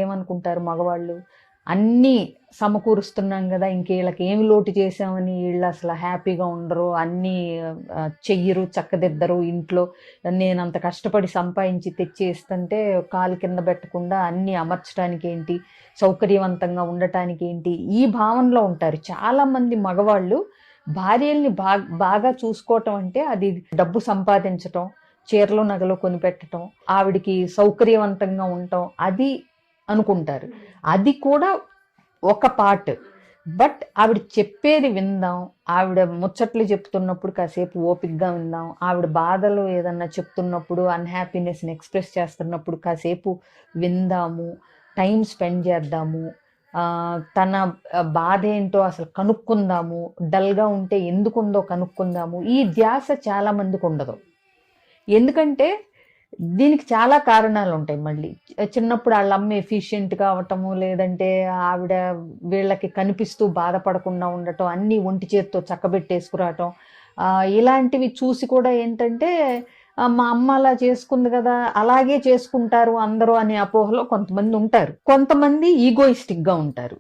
ఏమనుకుంటారు మగవాళ్ళు, అన్నీ సమకూరుస్తున్నాం కదా, ఇంక వీళ్ళకి ఏమి లోటు చేసామని వీళ్ళు అసలు హ్యాపీగా ఉండరు, అన్నీ చెయ్యరు, చక్కదిద్దరు ఇంట్లో. నేను అంత కష్టపడి సంపాదించి తెచ్చి ఇస్తుంటే కాలు కింద పెట్టకుండా అన్నీ అమర్చడానికి ఏంటి, సౌకర్యవంతంగా ఉండటానికి ఏంటి, ఈ భావనలో ఉంటారు చాలామంది మగవాళ్ళు. భార్యల్ని బాగా చూసుకోవటం అంటే అది డబ్బు సంపాదించటం, చీరలు నగలు కొనిపెట్టడం, ఆవిడికి సౌకర్యవంతంగా ఉండటం, అది అనుకుంటారు. అది కూడా ఒక పార్ట్. బట్ ఆవిడ చెప్పేది విందాం, ఆవిడ ముచ్చట్లు చెప్తున్నప్పుడు కాసేపు ఓపిక్గా విందాం, ఆవిడ బాధలు ఏదన్నా చెప్తున్నప్పుడు, అన్హ్యాపీనెస్ని ఎక్స్ప్రెస్ చేస్తున్నప్పుడు కాసేపు విందాము, టైం స్పెండ్ చేద్దాము, తన బాధ ఏంటో అసలు కనుక్కుందాము, డల్గా ఉంటే ఎందుకుందో కనుక్కుందాము, ఈ ధ్యాస చాలా మందికి ఉండదు. ఎందుకంటే దీనికి చాలా కారణాలు ఉంటాయి. మళ్ళీ చిన్నప్పుడు వాళ్ళ అమ్మ ఎఫిషియెంట్గా అవటము, లేదంటే ఆవిడ వీళ్ళకి కనిపిస్తూ బాధపడకుండా ఉండటం, అన్నీ ఒంటి చేత్తో చక్కబెట్టేసుకురావటం, ఇలాంటివి చూసి కూడా ఏంటంటే మా అమ్మ అలా చేసుకుంది కదా, అలాగే చేసుకుంటారు అందరూ అనే అపోహలో కొంతమంది ఉంటారు. కొంతమంది ఈగోయిస్టిక్గా ఉంటారు.